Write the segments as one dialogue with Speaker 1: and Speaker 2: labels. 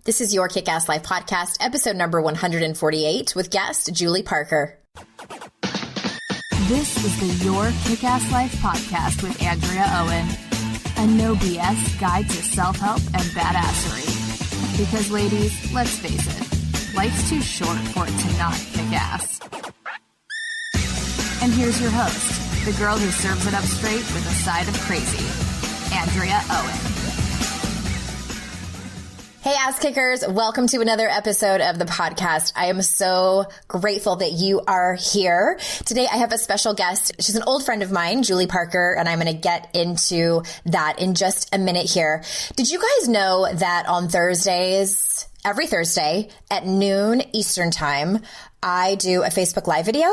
Speaker 1: This is your Kick-Ass Life podcast, episode number 148 with guest Julie Parker.
Speaker 2: This is the Your Kick-Ass Life podcast with Andrea Owen, a no BS guide to self-help and badassery. Because ladies, let's face it, life's too short for it to not kick ass. And here's your host, the girl who serves it up straight with a side of crazy, Andrea Owen.
Speaker 1: Hey, ass kickers. Welcome to another episode of the podcast. I am so grateful that you are here. Today, I have a special guest. She's an old friend of mine, Julie Parker, and I'm going to get into that in just a minute here. Did you guys know that on Thursdays, every Thursday at noon Eastern time, I do a Facebook Live video?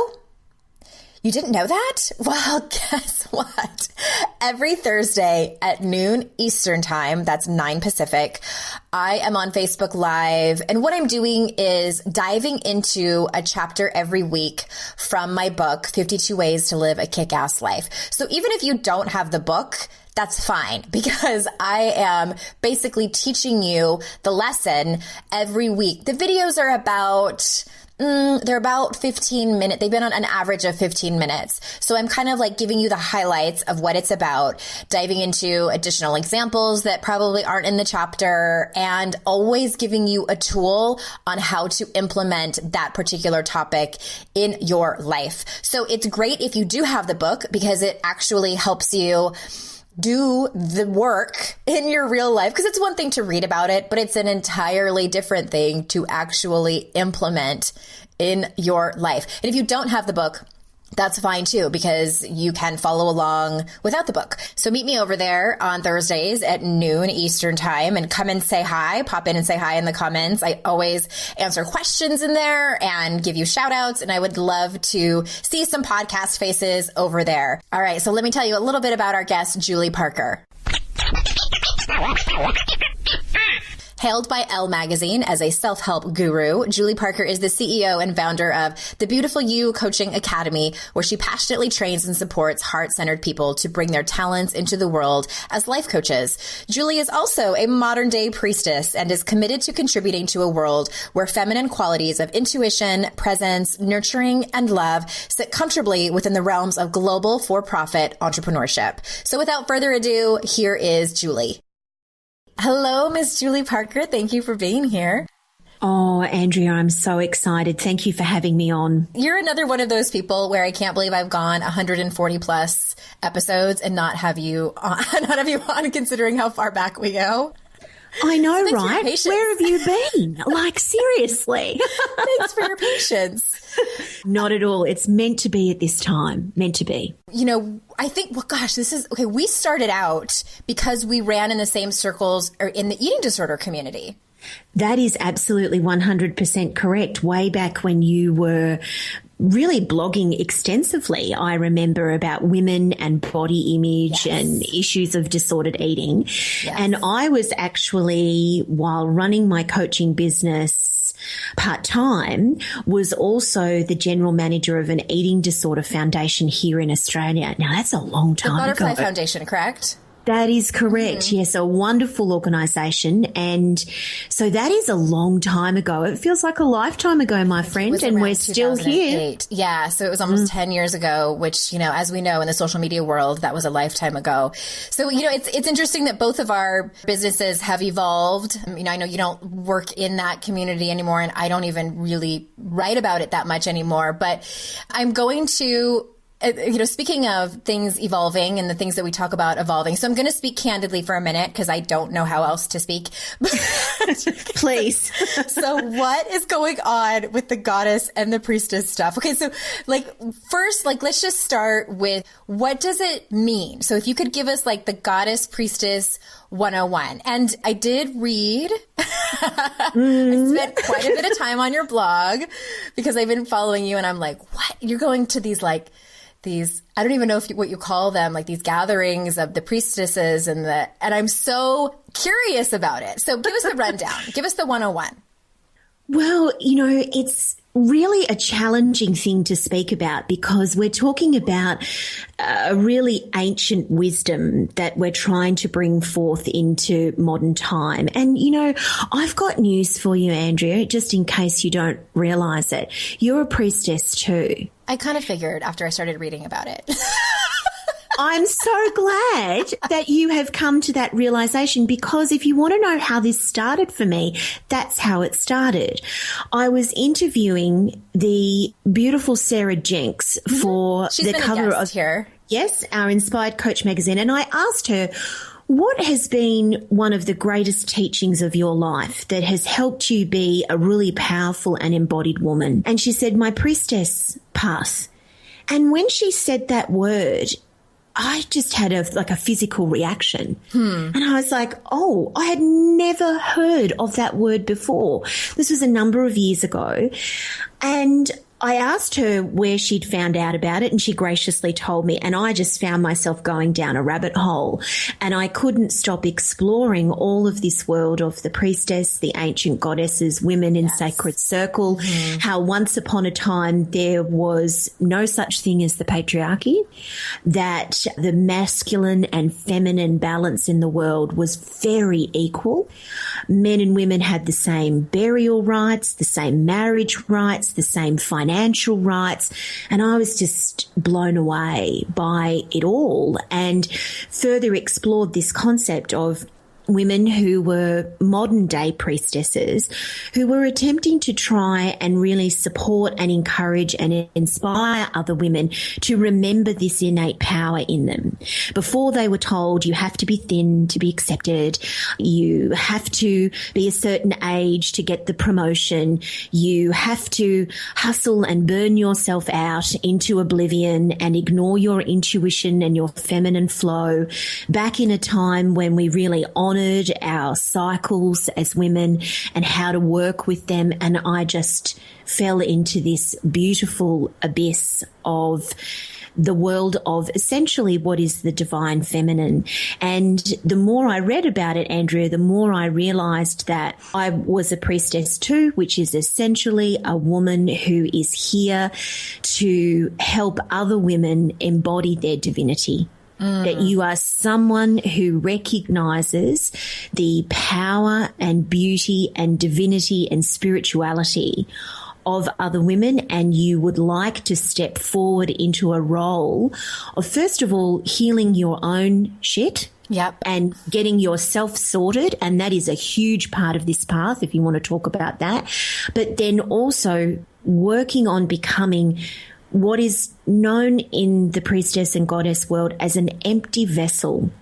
Speaker 1: You didn't know that? Well, guess what? Every Thursday at noon Eastern time, that's 9 Pacific, I am on Facebook Live. And what I'm doing is diving into a chapter every week from my book, 52 Ways to Live a Kick-Ass Life. So even if you don't have the book, that's fine, because I am basically teaching you the lesson every week. The videos are about... they're about 15 minutes. They've been on an average of 15 minutes. So I'm kind of like giving you the highlights of what it's about, diving into additional examples that probably aren't in the chapter, and always giving you a tool on how to implement that particular topic in your life. So it's great if you do have the book, because it actually helps you do the work in your real life, because it's one thing to read about it, but it's an entirely different thing to actually implement in your life. And if you don't have the book, that's fine too, because you can follow along without the book. So meet me over there on Thursdays at noon Eastern time and come and say hi. Pop in and say hi in the comments. I always answer questions in there and give you shout outs, and I would love to see some podcast faces over there. All right, so let me tell you a little bit about our guest, Julie Parker. Hailed by Elle magazine as a self-help guru, Julie Parker is the CEO and founder of the Beautiful You Coaching Academy, where she passionately trains and supports heart-centered people to bring their talents into the world as life coaches. Julie is also a modern-day priestess and is committed to contributing to a world where feminine qualities of intuition, presence, nurturing, and love sit comfortably within the realms of global for-profit entrepreneurship. So without further ado, here is Julie. Hello, Miss Julie Parker. Thank you for being here.
Speaker 3: Oh, Andrea, I'm so excited. Thank you for having me on.
Speaker 1: You're another one of those people where I can't believe I've gone 140 plus episodes and not have you on, considering how far back we go.
Speaker 3: I know, right? Where have you been? Like, seriously.
Speaker 1: Thanks for your patience.
Speaker 3: Not at all. It's meant to be at this time. Meant to be.
Speaker 1: You know, I think, well, gosh, okay. We started out because we ran in the same circles or in the eating disorder community.
Speaker 3: That is absolutely 100% correct. Way back when you were really blogging extensively, I remember, about women and body image and issues of disordered eating. Yes. And I was actually, while running my coaching business part-time, was also the general manager of an eating disorder foundation here in Australia. Now, that's a long time ago.
Speaker 1: The Butterfly Foundation, correct?
Speaker 3: That is correct. Mm-hmm. Yes, a wonderful organisation. And so that is a long time ago. It feels like a lifetime ago, my friend, and we're still here.
Speaker 1: Yeah, so it was almost 10 years ago, which, you know, as we know in the social media world, that was a lifetime ago. So, you know, it's interesting that both of our businesses have evolved. You know, I know you don't work in that community anymore, and I don't even really write about it that much anymore, but I'm going to... You know, speaking of things evolving and the things that we talk about evolving, so I'm going to speak candidly for a minute because I don't know how else to speak.
Speaker 3: Please.
Speaker 1: So what is going on with the goddess and the priestess stuff? Okay, so first, let's just start with, what does it mean? So if you could give us the goddess priestess 101. And I did read, I spent quite a bit of time on your blog because I've been following you, and I'm like, what? You're going to these I don't even know what you call them, these gatherings of the priestesses and I'm so curious about it. So give us the rundown. Give us the 101.
Speaker 3: Well, you know, it's really a challenging thing to speak about because we're talking about a really ancient wisdom that we're trying to bring forth into modern time. And, you know, I've got news for you, Andrea, just in case you don't realize it. You're a priestess too.
Speaker 1: I kind of figured after I started reading about it.
Speaker 3: I'm so glad that you have come to that realization, because if you want to know how this started for me, that's how it started. I was interviewing the beautiful Sarah Jenks for
Speaker 1: She's
Speaker 3: the
Speaker 1: been
Speaker 3: cover
Speaker 1: a guest
Speaker 3: of
Speaker 1: here.
Speaker 3: Yes, our Inspired Coach magazine, and I asked her, what has been one of the greatest teachings of your life that has helped you be a really powerful and embodied woman? And she said, my priestess path. And when she said that word, I just had a physical reaction. And I was like, oh, I had never heard of that word before. This was a number of years ago. And I asked her where she'd found out about it, and she graciously told me, and I just found myself going down a rabbit hole, and I couldn't stop exploring all of this world of the priestess, the ancient goddesses, women in sacred circle, how once upon a time there was no such thing as the patriarchy, that the masculine and feminine balance in the world was very equal. Men and women had the same burial rights, the same marriage rights, the same financial rights, and I was just blown away by it all, and further explored this concept of women who were modern day priestesses who were attempting to try and really support and encourage and inspire other women to remember this innate power in them. Before, they were told you have to be thin to be accepted, you have to be a certain age to get the promotion, you have to hustle and burn yourself out into oblivion and ignore your intuition and your feminine flow. Back in a time when we really honored our cycles as women and how to work with them, and I just fell into this beautiful abyss of the world of essentially what is the divine feminine. And the more I read about it, Andrea, the more I realized that I was a priestess too, which is essentially a woman who is here to help other women embody their divinity. That you are someone who recognizes the power and beauty and divinity and spirituality of other women, and you would like to step forward into a role of, first of all, healing your own shit.
Speaker 1: Yep.
Speaker 3: And getting yourself sorted. And that is a huge part of this path, if you want to talk about that. But then also working on becoming what is known in the priestess and goddess world as an empty vessel,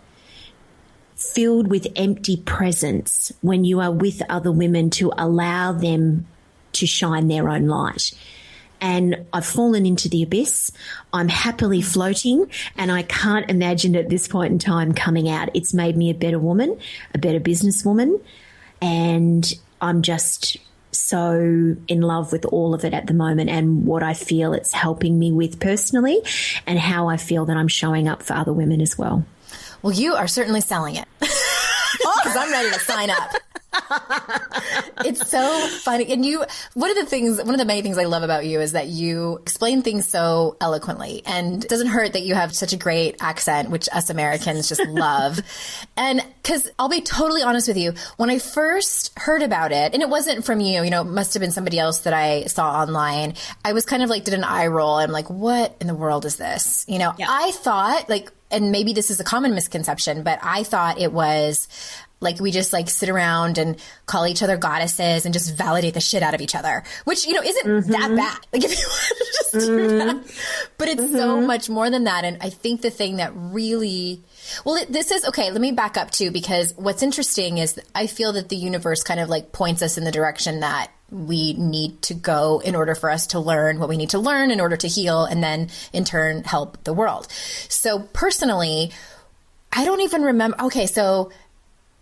Speaker 3: filled with empty presence when you are with other women, to allow them to shine their own light. And I've fallen into the abyss. I'm happily floating, and I can't imagine at this point in time coming out. It's made me a better woman, a better businesswoman, and I'm just so in love with all of it at the moment, and what I feel it's helping me with personally, and how I feel that I'm showing up for other women as well.
Speaker 1: Well, you are certainly selling it. Because I'm ready to sign up. It's so funny. And one of the many things I love about you is that you explain things so eloquently, and it doesn't hurt that you have such a great accent, which us Americans just love. And because I'll be totally honest with you, when I first heard about it, and it wasn't from you, it must have been somebody else that I saw online, I was kind of did an eye roll. I'm like, what in the world is this? Yeah. I thought and maybe this is a common misconception, but I thought it was we just sit around and call each other goddesses and just validate the shit out of each other, which, isn't that bad. If you want to just do that. But it's so much more than that. And I think the thing that really, this is, okay, let me back up too, because what's interesting is I feel that the universe kind of points us in the direction that we need to go in order for us to learn what we need to learn in order to heal, and then in turn help the world. So personally, I don't even remember. Okay, so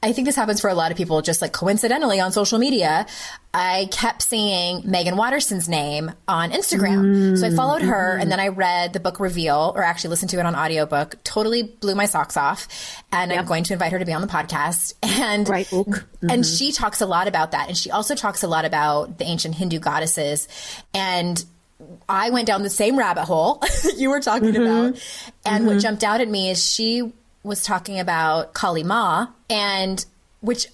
Speaker 1: I think this happens for a lot of people, just like coincidentally on social media. I kept seeing Megan Watterson's name on Instagram. So I followed her and then I read the book Reveal, or actually listened to it on audiobook, totally blew my socks off. And I'm going to invite her to be on the podcast. And,
Speaker 3: great book.
Speaker 1: And she talks a lot about that. And she also talks a lot about the ancient Hindu goddesses. And I went down the same rabbit hole you were talking about. And what jumped out at me is she was talking about Kali Ma, and which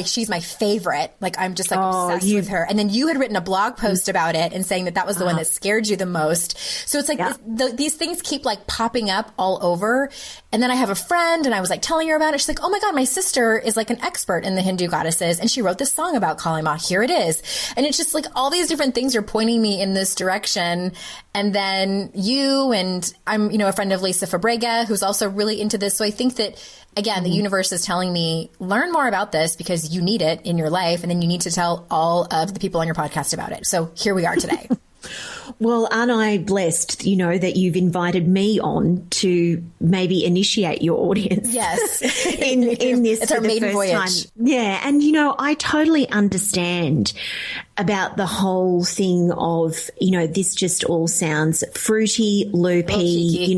Speaker 1: she's my favorite. Like, I'm just like obsessed with her. And then you had written a blog post about it and saying that that was the one that scared you the most. So it's like these things keep like popping up all over. And then I have a friend and I was like telling her about it. She's like, oh my God, my sister is like an expert in the Hindu goddesses. And she wrote this song about Kali Ma. Here it is. And it's just like all these different things are pointing me in this direction. And then you, and I'm, a friend of Lisa Fabrega, who's also really into this. So I think that, again, the universe is telling me, learn more about this because you need it in your life. And then you need to tell all of the people on your podcast about it. So here we are today.
Speaker 3: Well, aren't I blessed, that you've invited me on to maybe initiate your audience?
Speaker 1: Yes.
Speaker 3: in this.
Speaker 1: It's our maiden voyage.
Speaker 3: Time. Yeah. And, I totally understand about the whole thing of, this just all sounds fruity, loopy,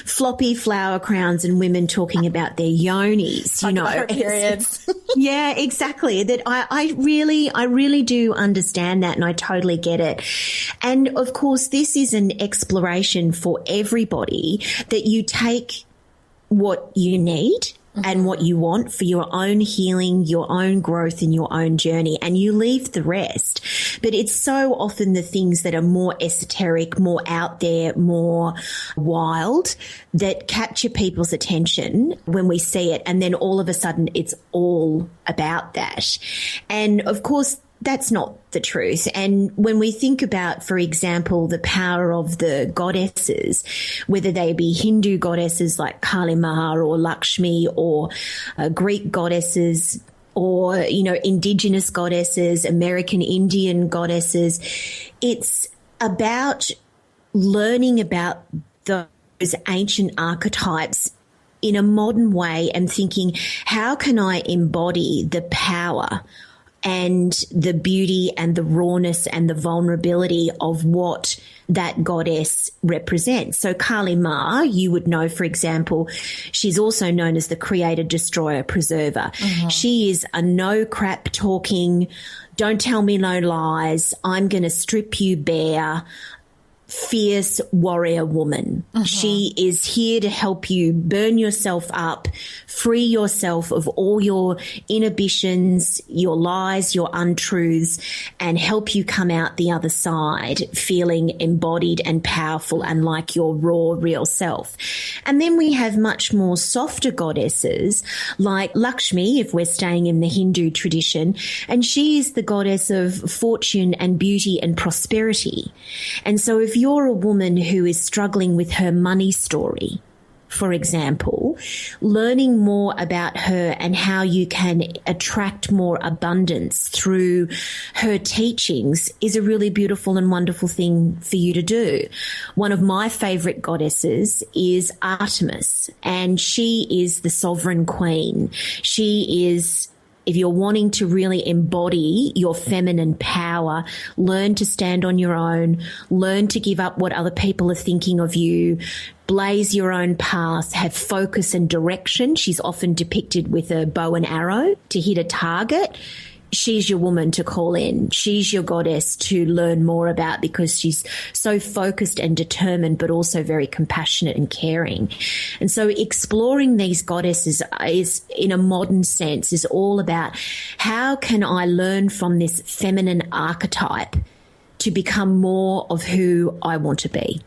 Speaker 3: floppy flower crowns and women talking about their yonis,
Speaker 1: About periods.
Speaker 3: Yeah, exactly. That I really do understand that, and I totally get it. And of course, this is an exploration for everybody, that you take what you need and what you want for your own healing, your own growth and your own journey, and you leave the rest. But it's so often the things that are more esoteric, more out there, more wild, that capture people's attention when we see it. And then all of a sudden it's all about that. And of course, that's not the truth. And when we think about, for example, the power of the goddesses, whether they be Hindu goddesses like Kali Ma or Lakshmi, or Greek goddesses, or, indigenous goddesses, American Indian goddesses, it's about learning about those ancient archetypes in a modern way and thinking, how can I embody the power and the beauty and the rawness and the vulnerability of what that goddess represents. So Kali Ma, you would know, for example, she's also known as the creator, destroyer, preserver. She is a no crap talking, don't tell me no lies, I'm going to strip you bare, fierce warrior woman. She is here to help you burn yourself up, free yourself of all your inhibitions, your lies, your untruths, and help you come out the other side feeling embodied and powerful and like your raw, real self. And then we have much more softer goddesses like Lakshmi, if we're staying in the Hindu tradition, and she is the goddess of fortune and beauty and prosperity. And so if you're a woman who is struggling with her money story, for example, learning more about her and how you can attract more abundance through her teachings is a really beautiful and wonderful thing for you to do. One of my favorite goddesses is Artemis, and she is the sovereign queen. She is, if you're wanting to really embody your feminine power, learn to stand on your own, learn to give up what other people are thinking of you, blaze your own path, have focus and direction. She's often depicted with a bow and arrow to hit a target. She's your woman to call in. She's your goddess to learn more about, because she's so focused and determined, but also very compassionate and caring. And so exploring these goddesses is, in a modern sense, is all about how can I learn from this feminine archetype to become more of who I want to be.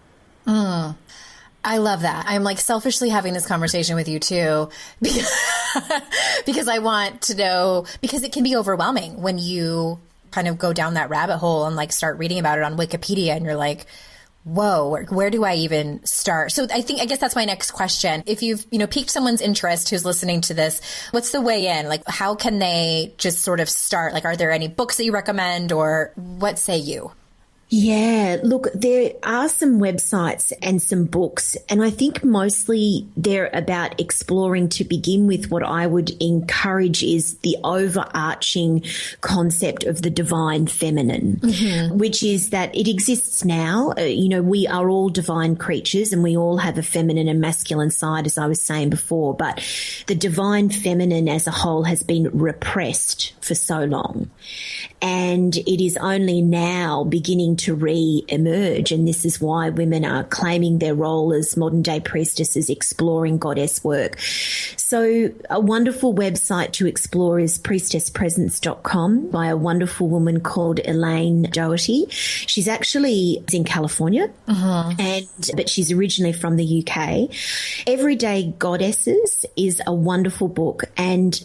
Speaker 1: I love that. I'm like selfishly having this conversation with you too, because I want to know, because it can be overwhelming when you kind of go down that rabbit hole and like start reading about it on Wikipedia and you're like, whoa, where do I even start? So I guess that's my next question. If you've, piqued someone's interest who's listening to this, what's the way in? Like, how can they just sort of start? Like, are there any books that you recommend, or what say you?
Speaker 3: Yeah, look, there are some websites and some books, and I think mostly they're about exploring to begin with. What I would encourage is the overarching concept of the divine feminine, which is that it exists now. We are all divine creatures and we all have a feminine and masculine side, as I was saying before, but the divine feminine as a whole has been repressed for so long. And it is only now beginning to re-emerge, and this is why women are claiming their role as modern-day priestesses, exploring goddess work. So a wonderful website to explore is priestesspresence.com by a wonderful woman called Elaine Doherty. She's actually in California, but she's originally from the UK. Everyday Goddesses is a wonderful book, and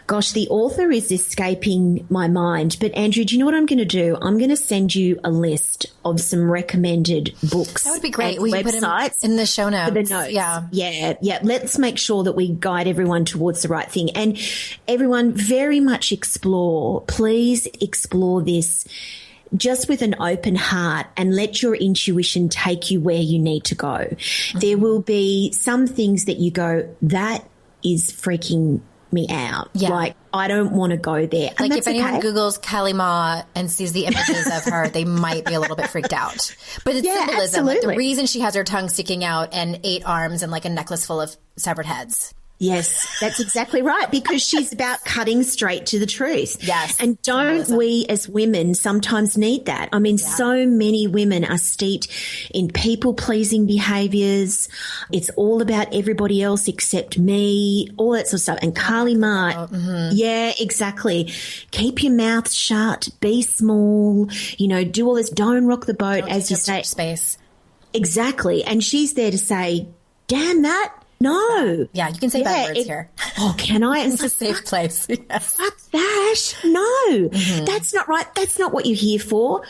Speaker 3: gosh, the author is escaping my mind. But Andrew, do you know what I'm going to do? I'm going to send you a list of some recommended books.
Speaker 1: That would be great.
Speaker 3: We
Speaker 1: put them in the show notes.
Speaker 3: For the notes. Yeah. Let's make sure that we guide everyone towards the right thing. And everyone, very much explore. Please explore this just with an open heart and let your intuition take you where you need to go. There will be some things that you go, that is freaking me out.
Speaker 1: Yeah.
Speaker 3: Like, I don't want to go there. And
Speaker 1: like if anyone Googles Kali Ma and sees the images of her, they might be a little bit freaked out. But it's symbolism.
Speaker 3: Absolutely.
Speaker 1: Like the reason she has her tongue sticking out and 8 arms and like a necklace full of severed heads.
Speaker 3: Yes, that's exactly right, because she's about cutting straight to the truth.
Speaker 1: Yes.
Speaker 3: And don't we as women sometimes need that? I mean, so many women are steeped in people-pleasing behaviours. It's all about everybody else except me, all that sort of stuff. And Kali Ma, yeah, exactly. Keep your mouth shut, be small, do all this, don't rock the boat, as you say.
Speaker 1: Space.
Speaker 3: Exactly. And she's there to say, damn that. No.
Speaker 1: Yeah, you can say bad words here.
Speaker 3: Oh, can I?
Speaker 1: It's a safe place. Yes.
Speaker 3: Fuck that. No. That's not right. That's not what you're here for.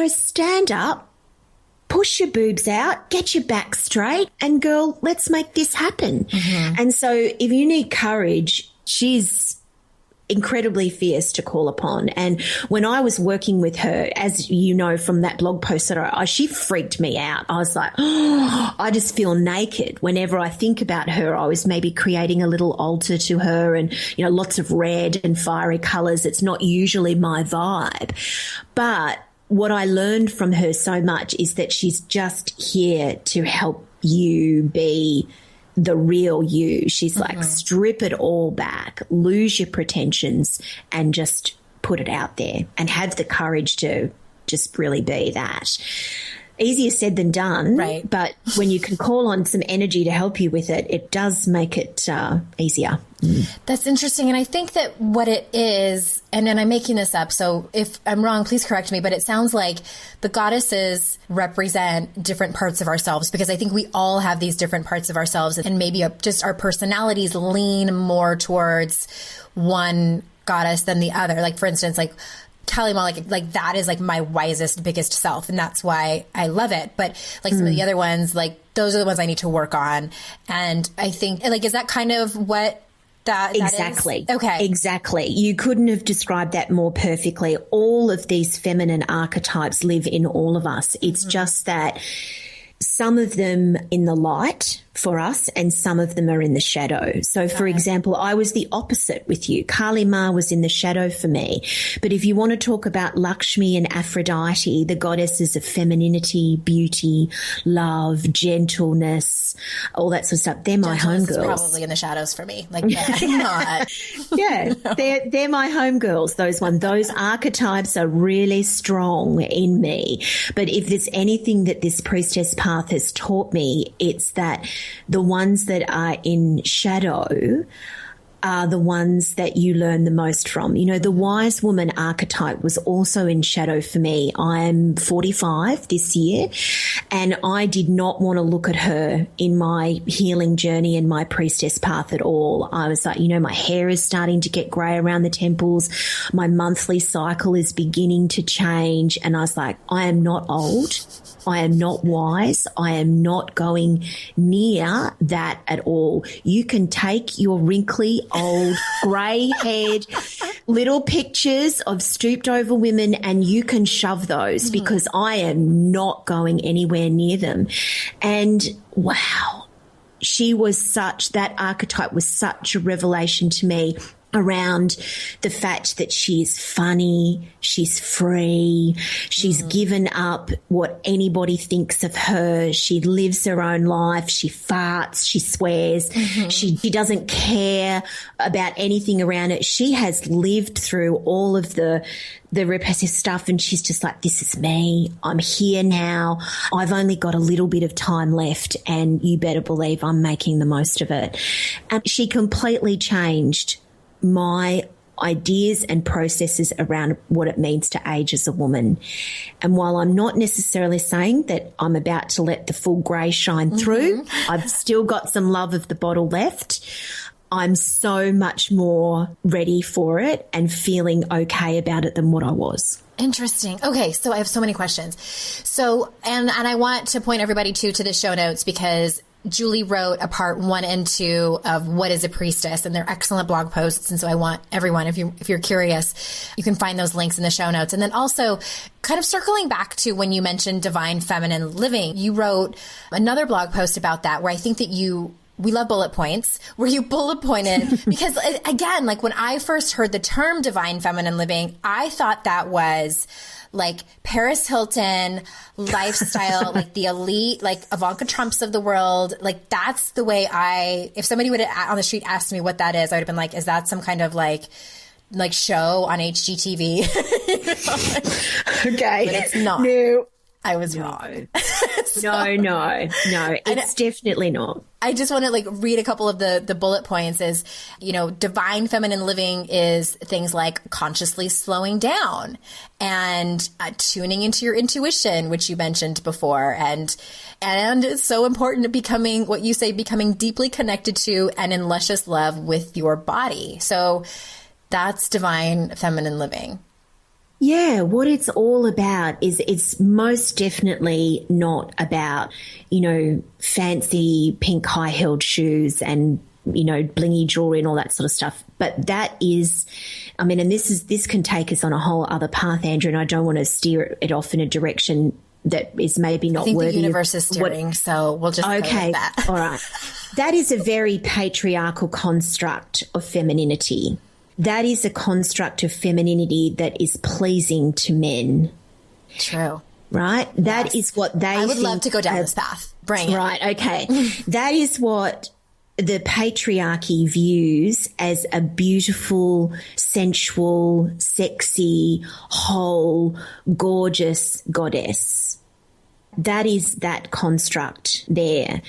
Speaker 3: Stand up, push your boobs out, get your back straight, and girl, let's make this happen. And so if you need courage, she's incredibly fierce to call upon. And when I was working with her, as you know from that blog post that she freaked me out. I was like, I just feel naked. Whenever I think about her, I was maybe creating a little altar to her and, lots of red and fiery colours. It's not usually my vibe. But what I learned from her so much is that she's just here to help you be the real you. She's like, strip it all back, lose your pretensions and just put it out there and have the courage to just really be that. Easier said than done,
Speaker 1: right?
Speaker 3: But when you can call on some energy to help you with it, it does make it easier.
Speaker 1: That's interesting. And I think that what it is, and then I'm making this up, so if I'm wrong, please correct me, but it sounds like the goddesses represent different parts of ourselves, because I think we all have these different parts of ourselves, and maybe just our personalities lean more towards one goddess than the other. Like, for instance, like Kali Ma, like that is like my wisest, biggest self, and that's why I love it. But like some of the other ones, like those are the ones I need to work on. And I think, like, is that kind of what that
Speaker 3: exactly
Speaker 1: is? Okay,
Speaker 3: exactly. You couldn't have described that more perfectly. All of these feminine archetypes live in all of us. It's just that some of them in the light for us and some of them are in the shadow. So, for example, I was the opposite with you. Kali Ma was in the shadow for me. But if you want to talk about Lakshmi and Aphrodite, the goddesses of femininity, beauty, love, gentleness, all that sort of stuff, they're my homegirls.
Speaker 1: Probably in the shadows for me. Like, I'm not.
Speaker 3: Yeah, they're my homegirls, those ones. Those archetypes are really strong in me. But if there's anything that this priestess path has taught me, it's that the ones that are in shadow are the ones that you learn the most from. The wise woman archetype was also in shadow for me. I'm 45 this year, and I did not want to look at her in my healing journey and my priestess path at all. I was like, my hair is starting to get grey around the temples. My monthly cycle is beginning to change. And I was like, I am not old. I am not wise. I am not going near that at all. You can take your wrinkly, old, grey-haired, little pictures of stooped over women, and you can shove those because I am not going anywhere near them. And wow, that archetype was such a revelation to me around the fact that she's funny, she's free, she's given up what anybody thinks of her, she lives her own life, she farts, she swears, she doesn't care about anything around it. She has lived through all of the repressive stuff, and she's just like, this is me. I'm here now. I've only got a little bit of time left, and you better believe I'm making the most of it. And she completely changed my ideas and processes around what it means to age as a woman. And while I'm not necessarily saying that I'm about to let the full grey shine through, I've still got some love of the bottle left. I'm so much more ready for it and feeling okay about it than what I was.
Speaker 1: Interesting. Okay, so I have so many questions. So, and I want to point everybody to the show notes, because Julie wrote a part 1 and 2 of What is a Priestess, and they're excellent blog posts. And so I want everyone, if you're curious, you can find those links in the show notes. And then also kind of circling back to when you mentioned divine feminine living, you wrote another blog post about that, where I think that we love bullet points, where you bullet pointed, because again, like when I first heard the term divine feminine living, I thought that was like Paris Hilton lifestyle, like the elite, like Ivanka Trumps of the world. Like that's the way if somebody would have on the street asked me what that is, I would have been like, is that some kind of like show on HGTV?
Speaker 3: Okay.
Speaker 1: But it's not.
Speaker 3: No.
Speaker 1: I was wrong.
Speaker 3: No. It's definitely not.
Speaker 1: I just want to read a couple of the bullet points. Is, divine feminine living is things like consciously slowing down and tuning into your intuition, which you mentioned before. And it's so important to becoming deeply connected to and in luscious love with your body. So that's divine feminine living.
Speaker 3: Yeah, what it's all about is it's most definitely not about, fancy pink high-heeled shoes and, blingy jewelry and all that sort of stuff. But that is, and this can take us on a whole other path, Andrew, and I don't want to steer it off in a direction that is maybe not worthy.
Speaker 1: I think the universe is steering, so we'll just go with that.
Speaker 3: All right. That is a very patriarchal construct of femininity. That is a construct of femininity that is pleasing to men.
Speaker 1: True.
Speaker 3: Right? That is what they
Speaker 1: I would love to go down this path. Bring it.
Speaker 3: Right, okay. That is what the patriarchy views as a beautiful, sensual, sexy, whole, gorgeous goddess. That is that construct there.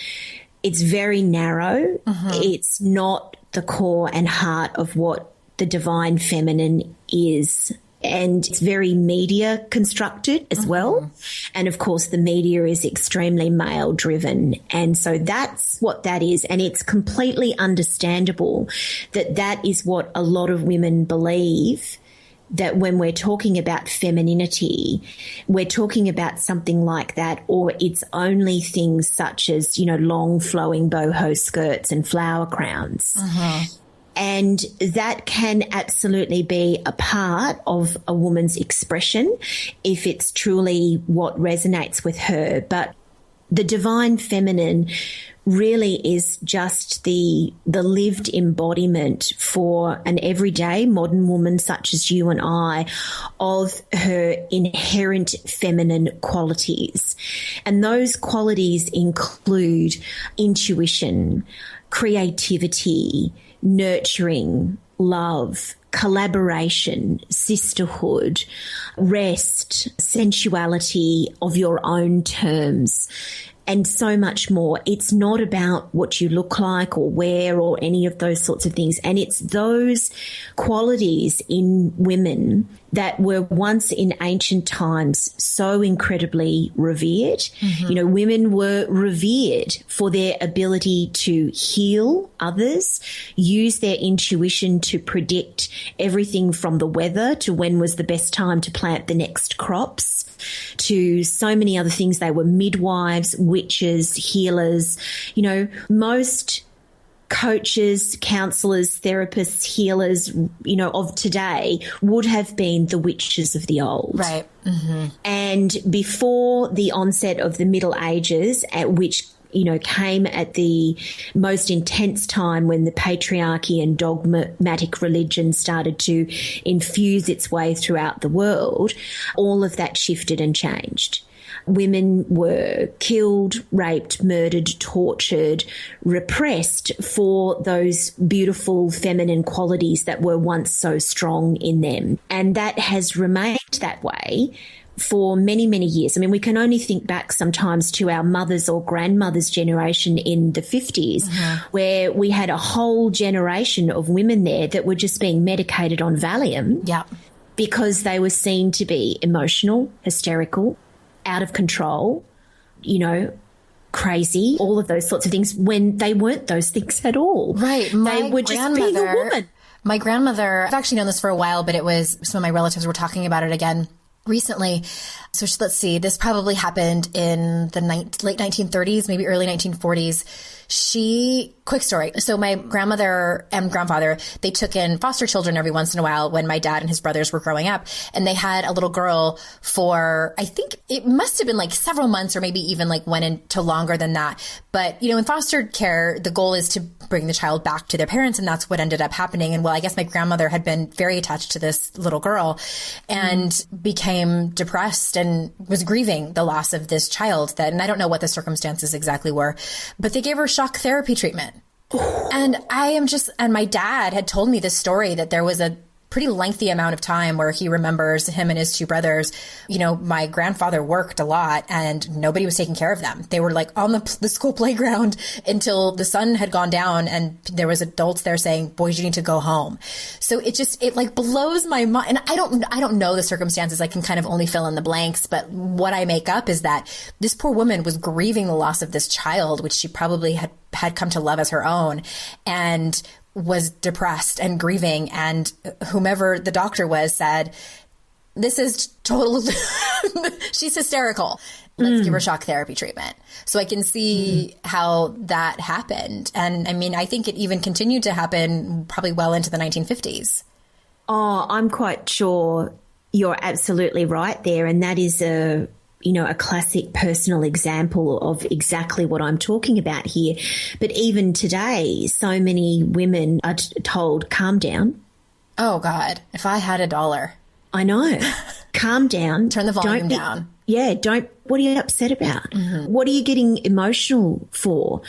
Speaker 3: It's very narrow. It's not the core and heart of what the divine feminine is. And it's very media constructed as well. And of course, the media is extremely male driven. And so that's what that is. And it's completely understandable that that is what a lot of women believe, that when we're talking about femininity, we're talking about something like that, or it's only things such as, long flowing boho skirts and flower crowns. And that can absolutely be a part of a woman's expression if it's truly what resonates with her. But the divine feminine really is just the lived embodiment for an everyday modern woman such as you and I of her inherent feminine qualities. And those qualities include intuition, creativity, nurturing, love, collaboration, sisterhood, rest, sensuality of your own terms, and so much more. It's not about what you look like or wear or any of those sorts of things. And it's those qualities in women that were once in ancient times so incredibly revered. Women were revered for their ability to heal others, use their intuition to predict everything from the weather to when was the best time to plant the next crops, to so many other things. They were midwives, witches, healers. Most coaches, counselors, therapists, healers, of today would have been the witches of the old.
Speaker 1: Right. Mm-hmm.
Speaker 3: And before the onset of the Middle Ages, at which came at the most intense time when the patriarchy and dogmatic religion started to infuse its way throughout the world, all of that shifted and changed. Women were killed, raped, murdered, tortured, repressed for those beautiful feminine qualities that were once so strong in them. And that has remained that way for many, many years. I mean, we can only think back sometimes to our mothers' or grandmothers' generation in the 50s, where we had a whole generation of women there that were just being medicated on Valium because they were seen to be emotional, hysterical, out of control, crazy, all of those sorts of things, when they weren't those things at all.
Speaker 1: Right.
Speaker 3: They were just being a woman.
Speaker 1: My grandmother, I've actually known this for a while, but it was some of my relatives were talking about it again recently. So let's see, this probably happened in the late 1930s, maybe early 1940s. Quick story. So my grandmother and grandfather, they took in foster children every once in a while when my dad and his brothers were growing up. And they had a little girl for, I think it must have been like several months or maybe even like went into longer than that. But, in foster care, the goal is to bring the child back to their parents. And that's what ended up happening. And well, I guess my grandmother had been very attached to this little girl and became depressed and was grieving the loss of this child and I don't know what the circumstances exactly were, but they gave her shock therapy treatment. And and my dad had told me this story that there was a pretty lengthy amount of time where he remembers him and his two brothers. My grandfather worked a lot and nobody was taking care of them. They were like on the school playground until the sun had gone down and there was adults there saying, boys, you need to go home. So it like blows my mind. And I don't know the circumstances. I can kind of only fill in the blanks. But what I make up is that this poor woman was grieving the loss of this child, which she probably had come to love as her own, and was depressed and grieving, and whomever the doctor was said, this is total, she's hysterical. Let's give her shock therapy treatment. So I can see how that happened. And I mean, I think it even continued to happen probably well into the 1950s.
Speaker 3: Oh, I'm quite sure you're absolutely right there. And that is a classic personal example of exactly what I'm talking about here. But even today, so many women are told, calm down.
Speaker 1: Oh, God. If I had $1.
Speaker 3: I know. Calm down.
Speaker 1: Turn the volume down.
Speaker 3: Yeah, what are you upset about? What are you getting emotional for?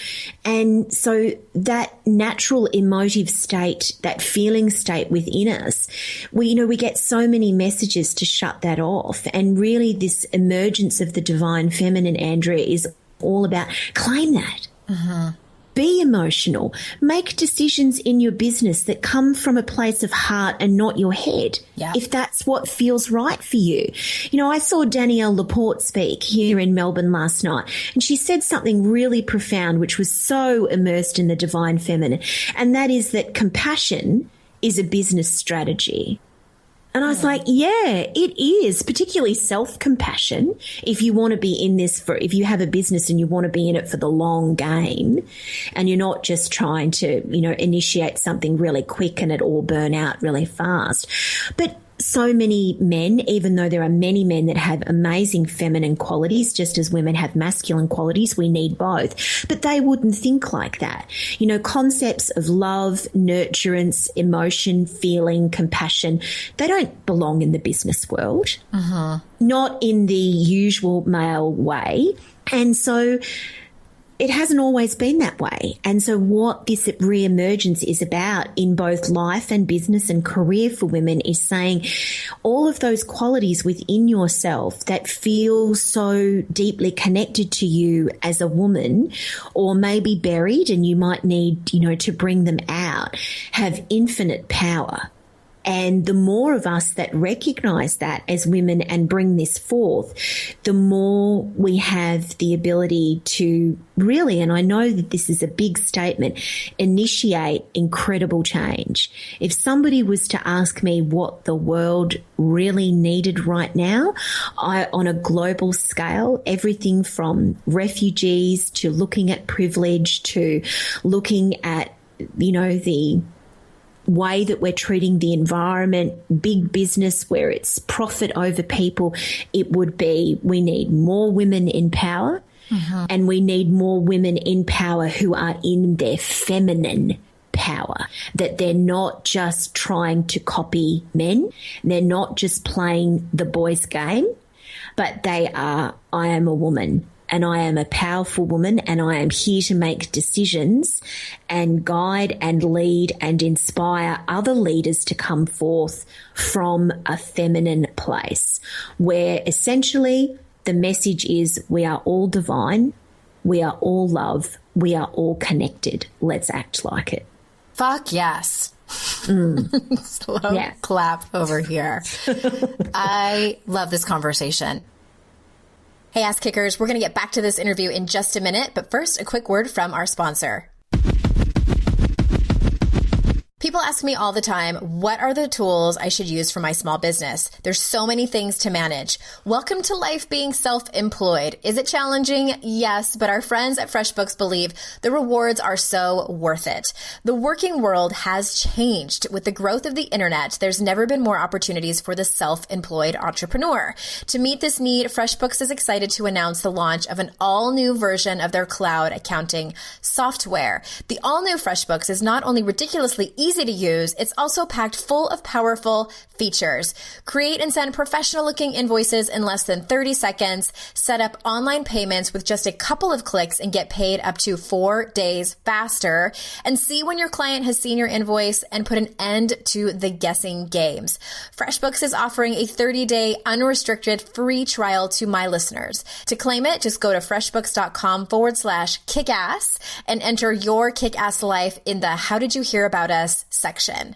Speaker 3: And so that natural emotive state, that feeling state within us, we get so many messages to shut that off. And really this emergence of the divine feminine, Andrea, is all about claim that. Be emotional. Make decisions in your business that come from a place of heart and not your head, if that's what feels right for you. I saw Danielle Laporte speak here in Melbourne last night, and she said something really profound, which was so immersed in the divine feminine, and that is that compassion is a business strategy. And I was like, yeah, it is, particularly self-compassion. If you want to be in this if you have a business and you want to be in it for the long game and you're not just trying to, initiate something really quick and it all burn out really fast. But so many men, even though there are many men that have amazing feminine qualities, just as women have masculine qualities, we need both. But they wouldn't think like that. Concepts of love, nurturance, emotion, feeling, compassion, they don't belong in the business world. Not in the usual male way. And so it hasn't always been that way. And so what this reemergence is about in both life and business and career for women is saying all of those qualities within yourself that feel so deeply connected to you as a woman, or maybe buried and you might need, to bring them out, have infinite power. And the more of us that recognize that as women and bring this forth, the more we have the ability to really, and I know that this is a big statement, initiate incredible change. If somebody was to ask me what the world really needed right now, on a global scale, everything from refugees to looking at privilege to looking at the way that we're treating the environment, big business where it's profit over people, it would be we need more women in power, and we need more women in power who are in their feminine power, that they're not just trying to copy men, they're not just playing the boys' game, but they are, I am a woman and I am a powerful woman and I am here to make decisions and guide and lead and inspire other leaders to come forth from a feminine place, where essentially the message is we are all divine, we are all love, we are all connected. Let's act like it.
Speaker 1: Fuck yes. Slow clap over here. I love this conversation. Hey, ass kickers, we're going to get back to this interview in just a minute, but first, a quick word from our sponsor. People ask me all the time, what are the tools I should use for my small business? There's so many things to manage. Welcome to life being self-employed. Is it challenging? Yes, but our friends at FreshBooks believe the rewards are so worth it. The working world has changed. With the growth of the internet, there's never been more opportunities for the self-employed entrepreneur. To meet this need, FreshBooks is excited to announce the launch of an all-new version of their cloud accounting software. The all-new FreshBooks is not only ridiculously easy to use, it's also packed full of powerful features. Create and send professional-looking invoices in less than 30 seconds, set up online payments with just a couple of clicks and get paid up to 4 days faster, and see when your client has seen your invoice and put an end to the guessing games. FreshBooks is offering a 30-day unrestricted free trial to my listeners. To claim it, just go to freshbooks.com/kickass and enter your kick-ass life in the How Did You Hear About Us section.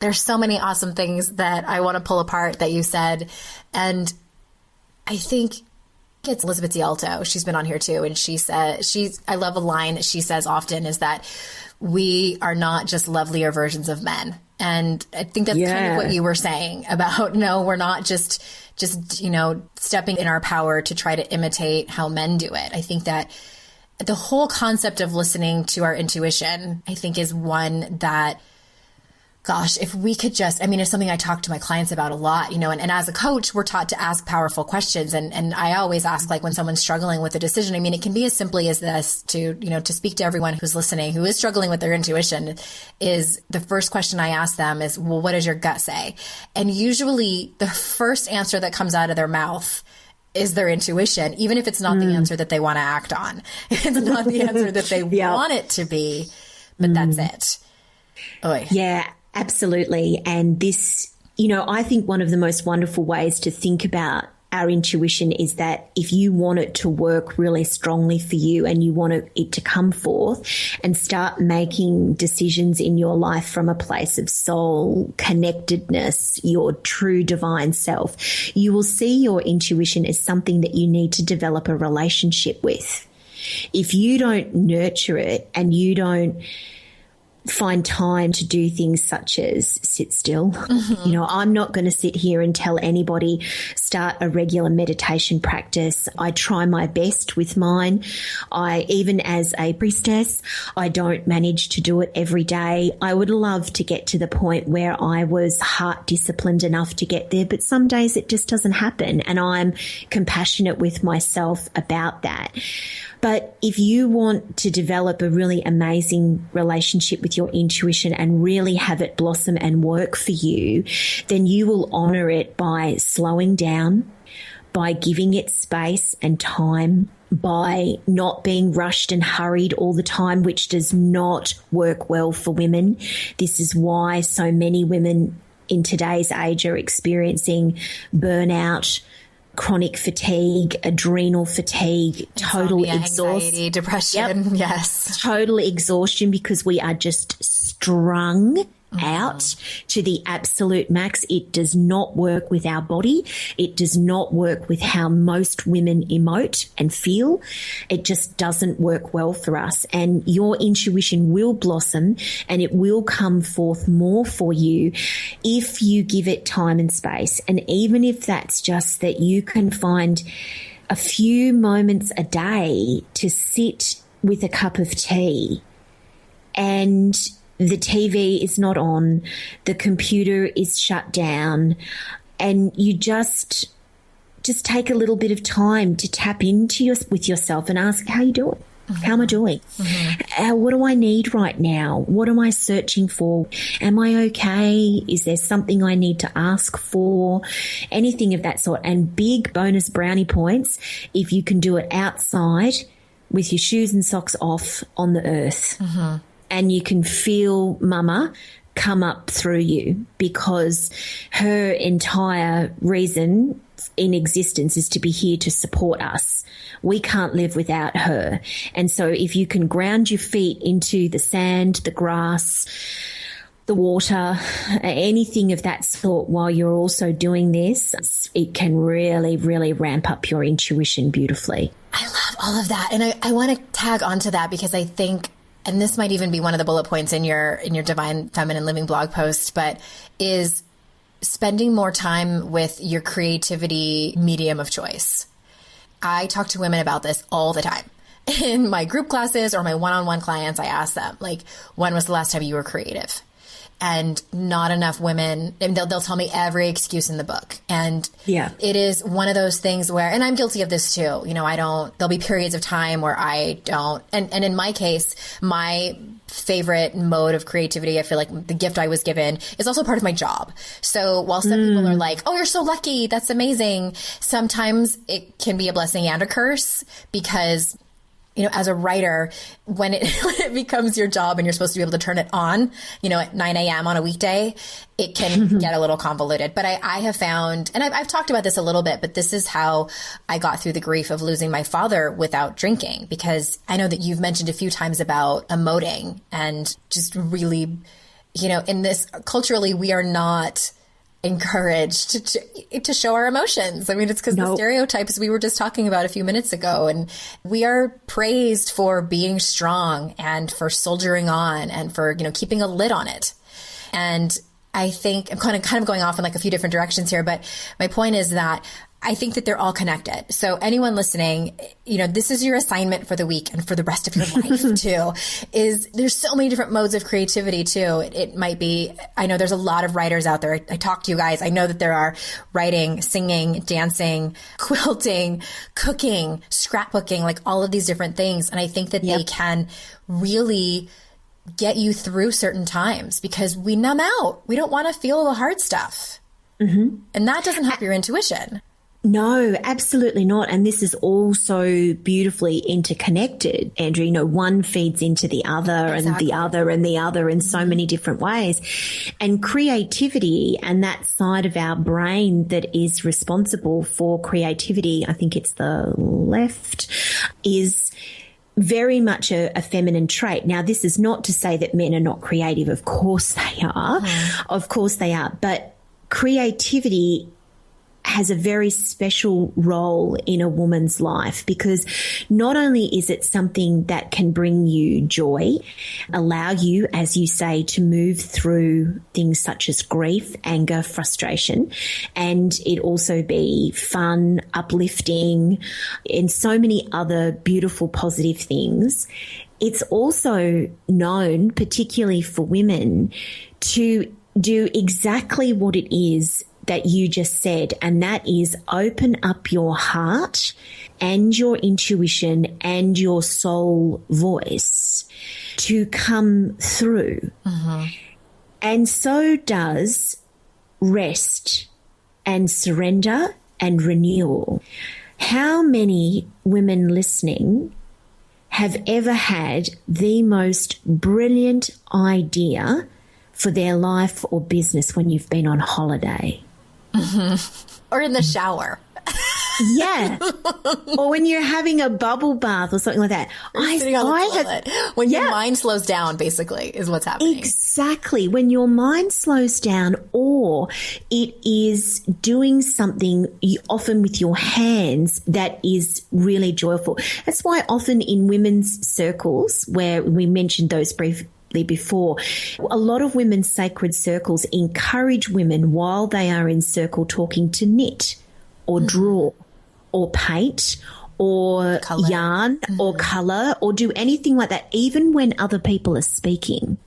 Speaker 1: There's so many awesome things that I want to pull apart that you said. And I think it's Elizabeth D'Alto. She's been on here too. And she said, I love a line that she says often is that we are not just lovelier versions of men. And I think that's kind of what you were saying about, no, we're not just, stepping in our power to try to imitate how men do it. I think that the whole concept of listening to our intuition, I think, is one that, gosh, if we could just, it's something I talk to my clients about a lot, and as a coach, we're taught to ask powerful questions. And I always ask, like, when someone's struggling with a decision, it can be as simply as this to speak to everyone who's listening, who is struggling with their intuition, is the first question I ask them is, well, what does your gut say? And usually the first answer that comes out of their mouth is their intuition, even if it's not the answer that they want to act on. It's not the answer that they want it to be, but that's it. Oy.
Speaker 3: Yeah, absolutely. And this, I think one of the most wonderful ways to think about our intuition is that if you want it to work really strongly for you and you want it to come forth and start making decisions in your life from a place of soul connectedness, your true divine self, you will see your intuition as something that you need to develop a relationship with. If you don't nurture it and you don't find time to do things such as sit still. I'm not going to sit here and tell anybody start a regular meditation practice. I try my best with mine. Even as a priestess, I don't manage to do it every day. I would love to get to the point where I was heart disciplined enough to get there, but some days it just doesn't happen, and I'm compassionate with myself about that. But if you want to develop a really amazing relationship with your intuition and really have it blossom and work for you, then you will honor it by slowing down, by giving it space and time, by not being rushed and hurried all the time, which does not work well for women. This is why so many women in today's age are experiencing burnout, chronic fatigue, adrenal fatigue, total
Speaker 1: anxiety, depression. Yes.
Speaker 3: Total exhaustion, because we are just strung out to the absolute max. It does not work with our body. It does not work with how most women emote and feel. It just doesn't work well for us. And your intuition will blossom and it will come forth more for you if you give it time and space. And even if that's just that you can find a few moments a day to sit with a cup of tea and the TV is not on, the computer is shut down, and you just take a little bit of time to tap into with yourself and ask, how are you doing? How am I doing? What do I need right now? What am I searching for? Am I okay? Is there something I need to ask for? Anything of that sort. And big bonus brownie points if you can do it outside with your shoes and socks off on the earth. And you can feel Mama come up through you, because her entire reason in existence is to be here to support us. We can't live without her. And so if you can ground your feet into the sand, the grass, the water, anything of that sort while you're also doing this, it can really, really ramp up your intuition beautifully.
Speaker 1: I love all of that. And I want to tag onto that, because I think, and this might even be one of the bullet points in your Divine Feminine Living blog post, but is spending more time with your creativity medium of choice. I talk to women about this all the time. In my group classes or my one-on-one clients, I ask them, like, when was the last time you were creative? And not enough women, and they'll tell me every excuse in the book. And it is one of those things where, and I'm guilty of this too, you know, there'll be periods of time where I don't, and in my case, my favorite mode of creativity, I feel like the gift I was given, is also part of my job. So while some people are like, oh, you're so lucky, that's amazing, sometimes it can be a blessing and a curse, because, you know, as a writer, when it becomes your job and you're supposed to be able to turn it on, you know, at 9 a.m. on a weekday, it can get a little convoluted. But I have found, and I've talked about this a little bit, but this is how I got through the grief of losing my father without drinking, because I know that you've mentioned a few times about emoting, and just really, you know, in this, culturally, we are not encouraged to show our emotions. I mean, it's because the stereotypes we were just talking about a few minutes ago, and we are praised for being strong and for soldiering on and for, you know, keeping a lid on it. And I think I'm kind of going off in like a few different directions here, but my point is that I think that they're all connected. So anyone listening, you know, this is your assignment for the week and for the rest of your life too, is there's so many different modes of creativity too. It might be, I know there's a lot of writers out there. I talk to you guys. I know that there are writing, singing, dancing, quilting, cooking, scrapbooking, like all of these different things. And I think that they can really get you through certain times, because we numb out. We don't want to feel the hard stuff. And that doesn't help your intuition.
Speaker 3: No, absolutely not. And this is all so beautifully interconnected, Andrea. You know, one feeds into the other and the other and the other in so many different ways. And creativity and that side of our brain that is responsible for creativity, I think it's the left, is very much a feminine trait. Now, this is not to say that men are not creative. Of course they are. Of course they are. But creativity has a very special role in a woman's life, because not only is it something that can bring you joy, allow you, as you say, to move through things such as grief, anger, frustration, and it also be fun, uplifting, and so many other beautiful, positive things. It's also known, particularly for women, to do exactly what it is that you just said, and that is open up your heart and your intuition and your soul voice to come through. And so does rest and surrender and renewal. How many women listening have ever had the most brilliant idea for their life or business when you've been on holiday?
Speaker 1: Or in the shower.
Speaker 3: Yeah. Or when you're having a bubble bath or something like that.
Speaker 1: When your mind slows down, basically, is what's happening.
Speaker 3: Exactly. When your mind slows down, or it is doing something often with your hands that is really joyful. That's why often in women's circles, where we mentioned those briefly before, a lot of women's sacred circles encourage women while they are in circle talking to knit or draw or paint or yarn or color or do anything like that, even when other people are speaking,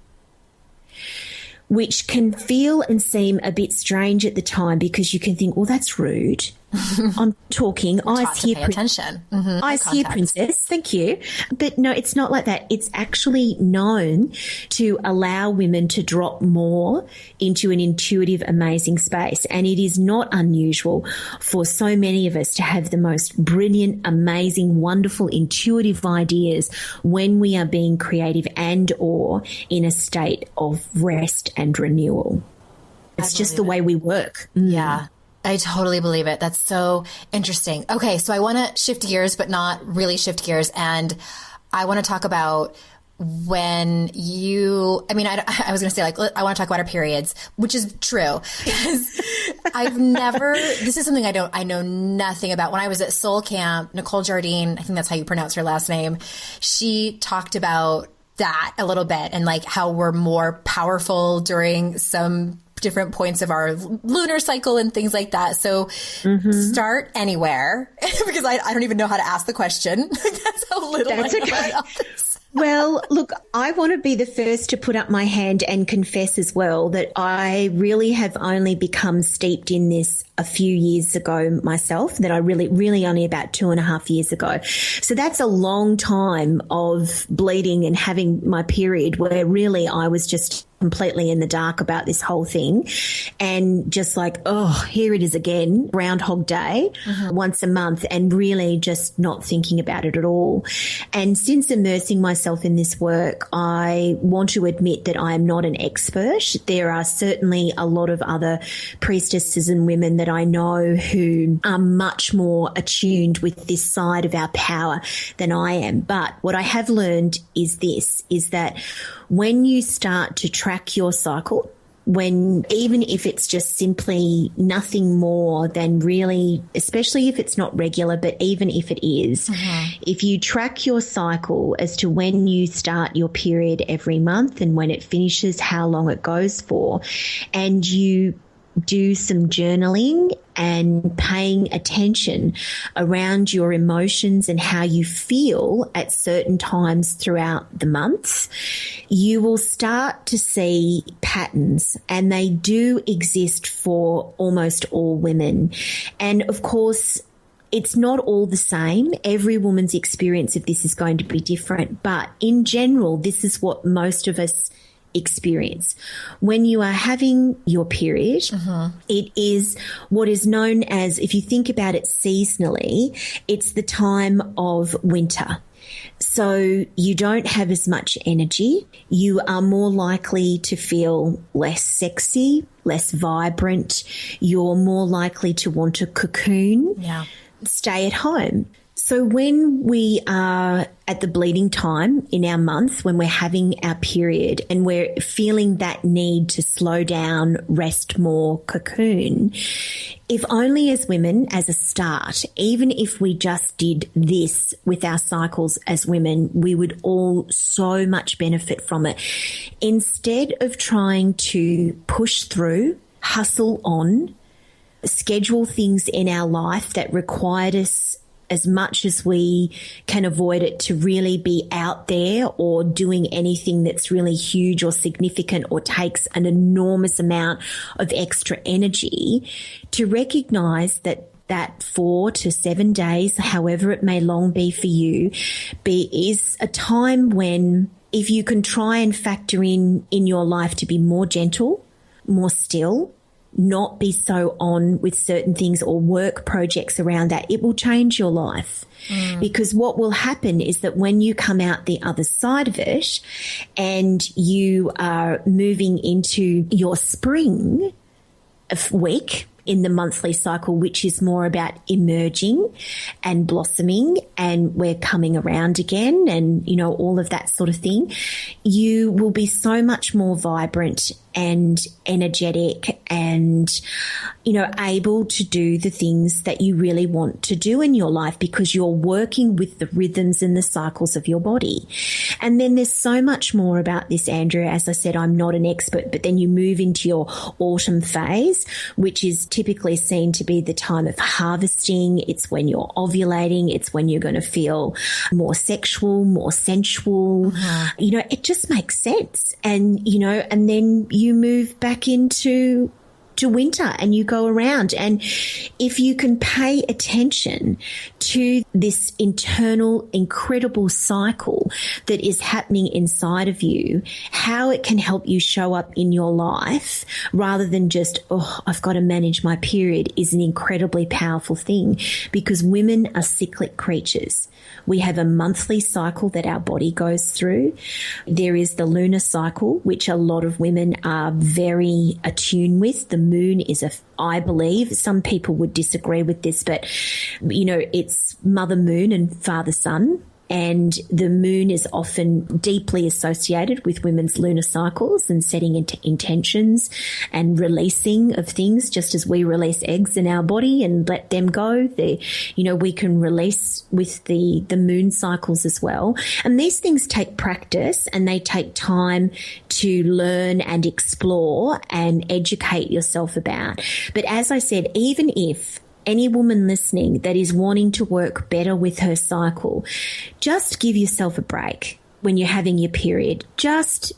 Speaker 3: which can feel and seem a bit strange at the time because you can think, well, that's rude. I'm talking. Eyes here,
Speaker 1: attention.
Speaker 3: Eyes here, princess. Thank you. But no, it's not like that. It's actually known to allow women to drop more into an intuitive, amazing space. And it is not unusual for so many of us to have the most brilliant, amazing, wonderful, intuitive ideas when we are being creative and or in a state of rest and renewal. It's just the way we work.
Speaker 1: Yeah. I totally believe it. That's so interesting. Okay, so I want to shift gears, but not really shift gears. And I want to talk about when you, I mean, I was going to say, like, I want to talk about our periods, which is true. I've never, this is something I know nothing about. When I was at Soul Camp, Nicole Jardine, I think that's how you pronounce her last name, she talked about that a little bit and like how we're more powerful during some different points of our lunar cycle and things like that. So start anywhere because I don't even know how to ask the question. That's how little I know about this.
Speaker 3: Well, look, I want to be the first to put up my hand and confess as well that I really have only become steeped in this a few years ago myself, that I really only about 2.5 years ago. So that's a long time of bleeding and having my period where really I was just completely in the dark about this whole thing and just like, oh, here it is again, Groundhog Day, once a month, and really just not thinking about it at all. And since immersing myself in this work, I want to admit that I am not an expert. There are certainly a lot of other priestesses and women that I know who are much more attuned with this side of our power than I am. But what I have learned is this, is that when you start to track your cycle, when even if it's just simply nothing more than really, especially if it's not regular, but even if it is, if you track your cycle as to when you start your period every month and when it finishes, how long it goes for, and you do some journaling and paying attention around your emotions and how you feel at certain times throughout the months, you will start to see patterns, and they do exist for almost all women. And of course, it's not all the same. Every woman's experience of this is going to be different, but in general, this is what most of us experience. When you are having your period, it is what is known as, if you think about it seasonally, it's the time of winter. So you don't have as much energy. You are more likely to feel less sexy, less vibrant. You're more likely to want to cocoon, stay at home. So when we are at the bleeding time in our month, when we're having our period and we're feeling that need to slow down, rest more, cocoon, if only as women, as a start, even if we just did this with our cycles as women, we would all so much benefit from it. Instead of trying to push through, hustle on, schedule things in our life that required us as much as we can avoid it to really be out there or doing anything that's really huge or significant or takes an enormous amount of extra energy, to recognize that 4 to 7 days, however it may long be for you, is a time when, if you can try and factor in your life to be more gentle, more still, not be so on with certain things or work projects around that, it will change your life. Because what will happen is that when you come out the other side of it and you are moving into your spring week in the monthly cycle, which is more about emerging and blossoming, and we're coming around again and, you know, all of that sort of thing, you will be so much more vibrant and energetic and, you know, able to do the things that you really want to do in your life because you're working with the rhythms and the cycles of your body. And then there's so much more about this, Andrea. As I said, I'm not an expert, but then you move into your autumn phase, which is typically seen to be the time of harvesting. It's when you're ovulating. It's when you're going to feel more sexual, more sensual. You know, it just makes sense. And, you know, and then you move back into winter and you go around. And if you can pay attention to this internal incredible cycle that is happening inside of you, how it can help you show up in your life rather than just, oh, I've got to manage my period, is an incredibly powerful thing, because women are cyclic creatures. We have a monthly cycle that our body goes through. There is the lunar cycle, which a lot of women are very attuned with. The moon is I believe, some people would disagree with this, but, you know, it's Mother Moon and Father Sun. And the moon is often deeply associated with women's lunar cycles and setting intentions and releasing of things, just as we release eggs in our body and let them go. You know, we can release with the moon cycles as well. And these things take practice and they take time to learn and explore and educate yourself about. But as I said, even if any woman listening that is wanting to work better with her cycle, just give yourself a break when you're having your period. Just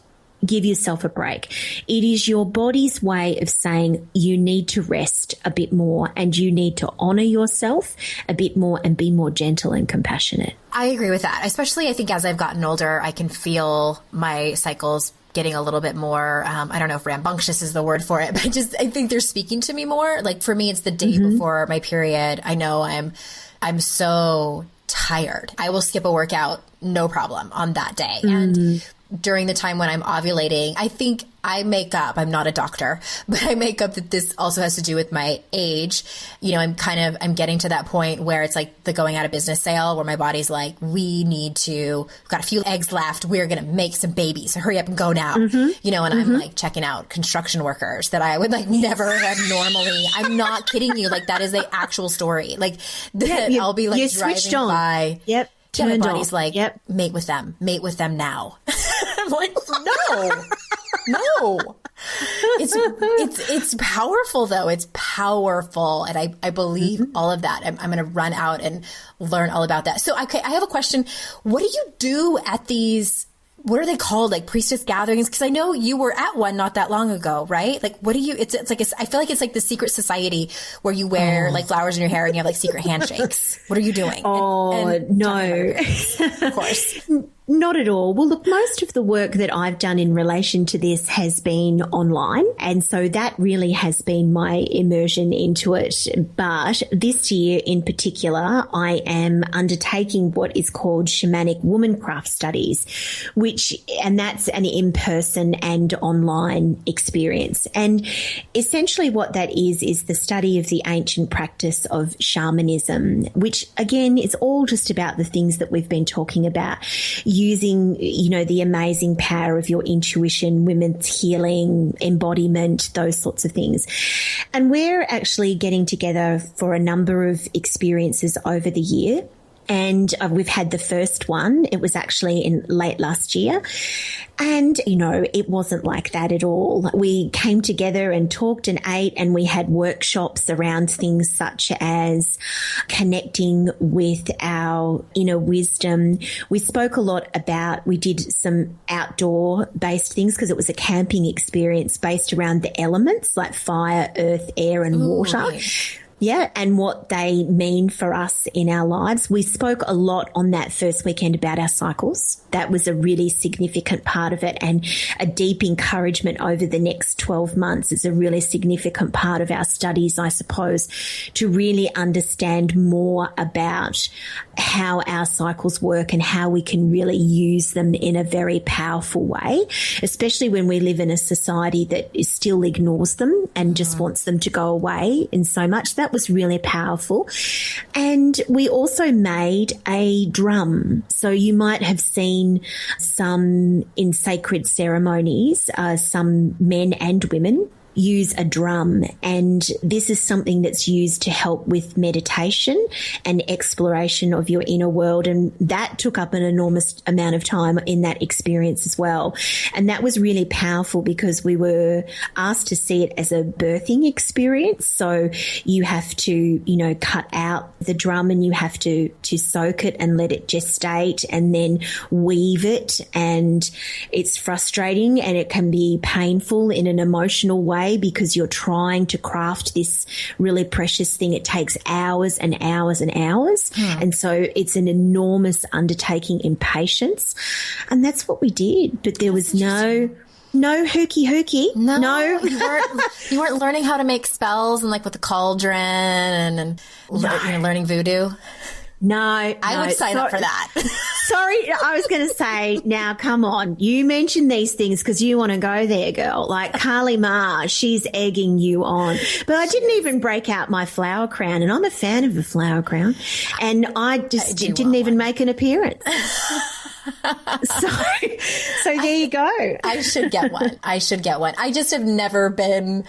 Speaker 3: give yourself a break. It is your body's way of saying you need to rest a bit more and you need to honor yourself a bit more and be more gentle and compassionate.
Speaker 1: I agree with that. Especially, I think as I've gotten older, I can feel my cycles getting a little bit more, I don't know if rambunctious is the word for it, but I think they're speaking to me more. Like for me, it's the day before my period. I know I'm so tired. I will skip a workout, no problem, on that day. And during the time when I'm ovulating, I think I make up, I'm not a doctor, but I make up that this also has to do with my age. You know, I'm getting to that point where it's like the going out of business sale where my body's like, we've got a few eggs left. We're going to make some babies. So hurry up and go now. You know, and I'm like checking out construction workers that I would like never have normally. I'm not kidding you. Like that is the actual story. Like I'll be like driving by.
Speaker 3: Yep.
Speaker 1: Yeah, my body's like, mate with them now. I'm like, no. It's powerful though. It's powerful. And I believe all of that. I'm going to run out and learn all about that. So, okay, I have a question. What do you do at these, what are they called? Like priestess gatherings? Because I know you were at one not that long ago, right? Like, what do you, it's like, I feel like it's like the secret society where you wear like flowers in your hair and you have like secret handshakes. What are you doing?
Speaker 3: No.
Speaker 1: Of course.
Speaker 3: Not at all. Well, look, most of the work that I've done in relation to this has been online. And so that really has been my immersion into it. But this year in particular, I am undertaking what is called shamanic womancraft studies, and that's an in-person and online experience. And essentially what that is the study of the ancient practice of shamanism, which again is all just about the things that we've been talking about. Using, you know, the amazing power of your intuition, women's healing, embodiment, those sorts of things. And we're actually getting together for a number of experiences over the year. And we've had the first one. It was actually in late last year. And, you know, it wasn't like that at all. We came together and talked and ate, and we had workshops around things such as connecting with our inner wisdom. We spoke a lot about, we did some outdoor based things because it was a camping experience based around the elements like fire, earth, air, and water.
Speaker 1: Right.
Speaker 3: Yeah, and what they mean for us in our lives. We spoke a lot on that first weekend about our cycles. That was a really significant part of it, and a deep encouragement over the next 12 months is a really significant part of our studies, I suppose, to really understand more about how our cycles work and how we can really use them in a very powerful way, especially when we live in a society that still ignores them and just wants them to go away in so much. That that was really powerful. And we also made a drum. So you might have seen some in sacred ceremonies, some men and women use a drum, and this is something that's used to help with meditation and exploration of your inner world, and that took up an enormous amount of time in that experience as well. And that was really powerful because we were asked to see it as a birthing experience. So you have to, you know, cut out the drum and you have to soak it and let it gestate and then weave it, and it's frustrating and it can be painful in an emotional way because you're trying to craft this really precious thing. It takes hours and hours and hours. And so it's an enormous undertaking in patience. And that's what we did. But there was no hooky. No.
Speaker 1: You weren't learning how to make spells and like with the cauldron and learning voodoo.
Speaker 3: No,
Speaker 1: I would sign up for that.
Speaker 3: Sorry, I was going to say, now come on. You mentioned these things because you want to go there, girl. Like Kali Ma, she's egging you on. But I didn't even break out my flower crown, and I'm a fan of a flower crown, and I just didn't even make an appearance. So there you go.
Speaker 1: I should get one. I just have never been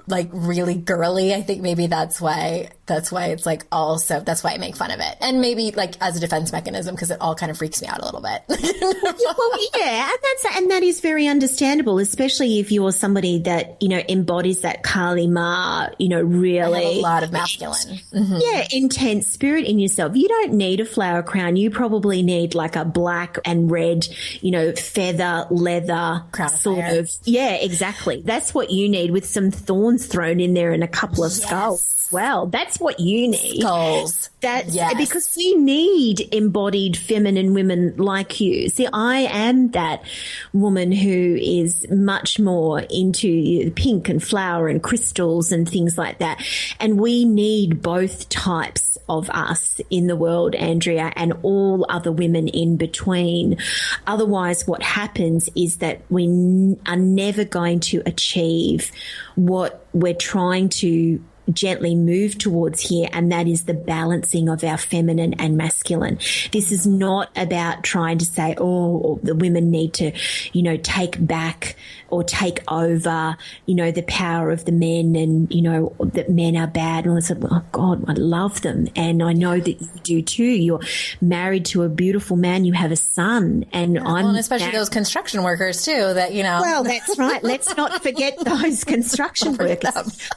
Speaker 1: like really girly. I think maybe that's why it's like also, that's why I make fun of it. And maybe like as a defense mechanism, because it all kind of freaks me out a little bit.
Speaker 3: Well, yeah, and that is very understandable, especially if you're somebody that, you know, embodies that Kali Ma, you know, really.
Speaker 1: I have a lot of masculine.
Speaker 3: Yeah, intense spirit in yourself. You don't need a flower crown. You probably need like a black and red, you know, feather, leather
Speaker 1: crown
Speaker 3: sort of. Yeah, exactly. That's what you need, with some thorns thrown in there and a couple of skulls. Well, that's what you need.
Speaker 1: Skulls.
Speaker 3: Because we need embodied feminine women like you. See, I am that woman who is much more into pink and flower and crystals and things like that. And we need both types of us in the world, Andrea, and all other women in between. Otherwise, what happens is that we are never going to achieve what we're trying to gently move towards here, and that is the balancing of our feminine and masculine. This is not about trying to say, oh, the women need to, you know, take back or take over, you know, the power of the men, and, you know, that men are bad. And I said, oh God, I love them. And I know that you do too. You're married to a beautiful man. You have a son. And
Speaker 1: and especially those construction workers too, that, you know.
Speaker 3: Well, that's right. Let's not forget those construction workers.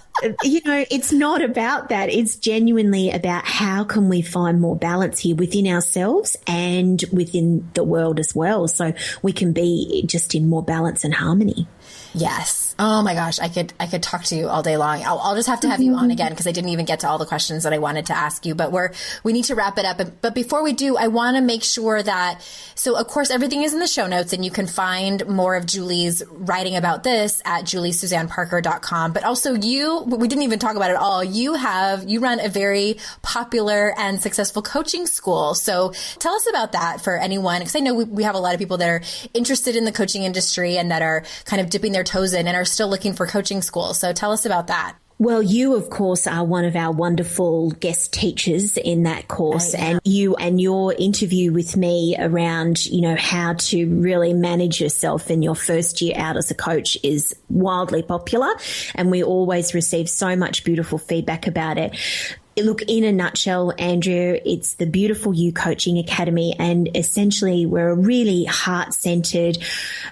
Speaker 3: You know, it's not about that. It's genuinely about how can we find more balance here within ourselves and within the world as well, so we can be just in more balance and harmony.
Speaker 1: Yes. Oh my gosh. I could talk to you all day long. I'll just have to have you on again, because I didn't even get to all the questions that I wanted to ask you, but we need to wrap it up. But before we do, I want to make sure that, so of course everything is in the show notes, and you can find more of Julie's writing about this at juliesuzanneparker.com. But also we didn't even talk about it at all. You run a very popular and successful coaching school. So tell us about that for anyone, because I know we have a lot of people that are interested in the coaching industry and that are kind of dipping their toes in and are still looking for coaching schools. So tell us about that.
Speaker 3: Well, you, of course, are one of our wonderful guest teachers in that course, and you and your interview with me around, you know, how to really manage yourself in your first year out as a coach is wildly popular, and we always receive so much beautiful feedback about it. Look, in a nutshell, Andrea, it's the Beautiful You Coaching Academy, and essentially we're a really heart-centered,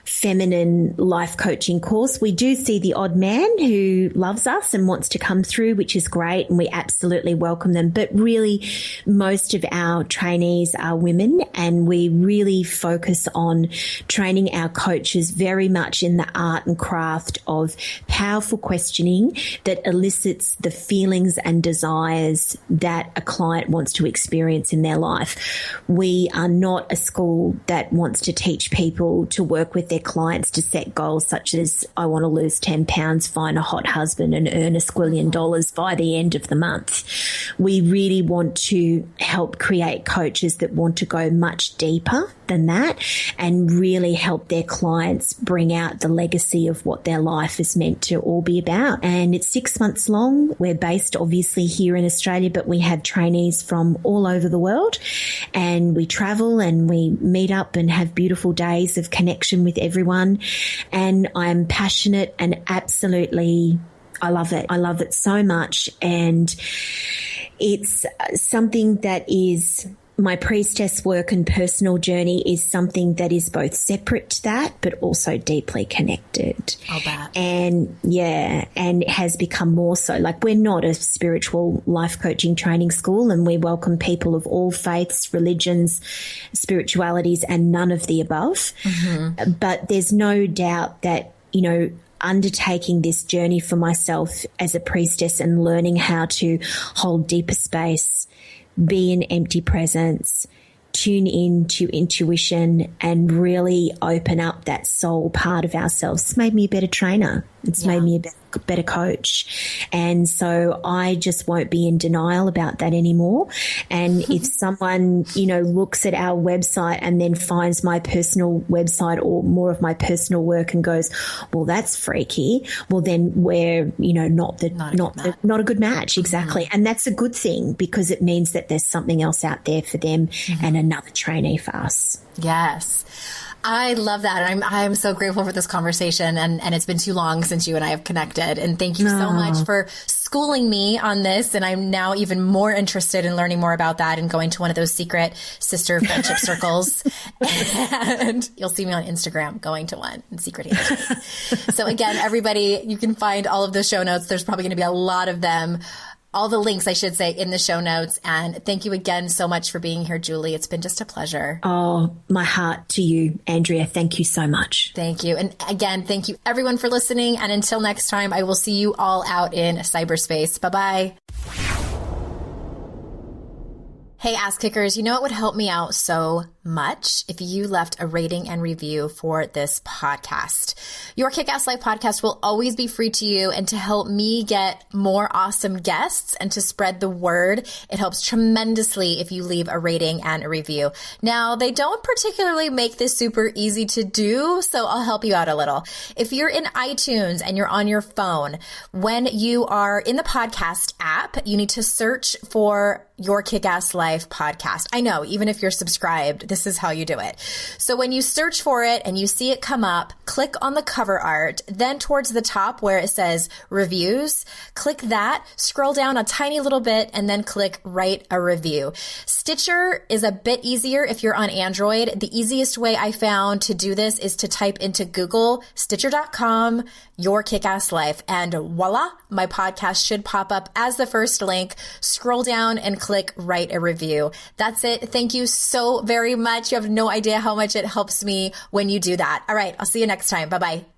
Speaker 3: feminine life coaching course. We do see the odd man who loves us and wants to come through, which is great, and we absolutely welcome them. But really, most of our trainees are women, and we really focus on training our coaches very much in the art and craft of powerful questioning that elicits the feelings and desires changes that a client wants to experience in their life. We are not a school that wants to teach people to work with their clients to set goals such as, I want to lose 10 pounds, find a hot husband and earn $1 squillion by the end of the month. We really want to help create coaches that want to go much deeper than that and really help their clients bring out the legacy of what their life is meant to all be about. And it's 6 months long. We're based obviously here in Australia, but we have trainees from all over the world, and we travel and we meet up and have beautiful days of connection with everyone. And I'm passionate and absolutely, I love it. I love it so much. And it's something that is, my priestess work and personal journey is something that is both separate to that, but also deeply connected.
Speaker 1: I'll bet.
Speaker 3: And yeah, and it has become more so. Like, we're not a spiritual life coaching training school, and we welcome people of all faiths, religions, spiritualities, and none of the above. Mm-hmm. But there's no doubt that, you know, undertaking this journey for myself as a priestess and learning how to hold deeper space, be an empty presence, tune in to intuition, and really open up that soul part of ourselves. It's made me a better trainer. It's made me a better coach. And so I just won't be in denial about that anymore. And if someone, you know, looks at our website and then finds my personal website or more of my personal work and goes, well, that's freaky, well, then we're, you know, not a good match. Exactly. Mm-hmm. And that's a good thing, because it means that there's something else out there for them and another trainee for us.
Speaker 1: Yes. I love that. And I'm so grateful for this conversation. And it's been too long since you and I have connected. And thank you so much for schooling me on this. And I'm now even more interested in learning more about that and going to one of those secret sister friendship circles. And you'll see me on Instagram going to one in secret. So again, everybody, you can find all of the show notes. There's probably going to be a lot of them. All the links, I should say, in the show notes. And thank you again so much for being here, Julie. It's been just a pleasure.
Speaker 3: Oh, my heart to you, Andrea. Thank you so much.
Speaker 1: Thank you. And again, thank you everyone for listening. And until next time, I will see you all out in cyberspace. Bye-bye. Hey, ass kickers, you know it would help me out so much if you left a rating and review for this podcast. Your Kick-Ass Life podcast will always be free to you, and to help me get more awesome guests and to spread the word, it helps tremendously if you leave a rating and a review. Now, they don't particularly make this super easy to do, so I'll help you out a little. If you're in iTunes and you're on your phone, when you are in the podcast app, you need to search for Your Kick-Ass Life podcast. I know, even if you're subscribed, this is how you do it. So when you search for it and you see it come up, click on the cover art, then towards the top where it says reviews, click that, scroll down a tiny little bit, and then click write a review. Stitcher is a bit easier if you're on Android. The easiest way I found to do this is to type into Google, Stitcher.com, Your Kick-Ass Life, and voila, my podcast should pop up as the first link. Scroll down and click write a review. That's it. Thank you so very much. You have no idea how much it helps me when you do that. All right. I'll see you next time. Bye-bye.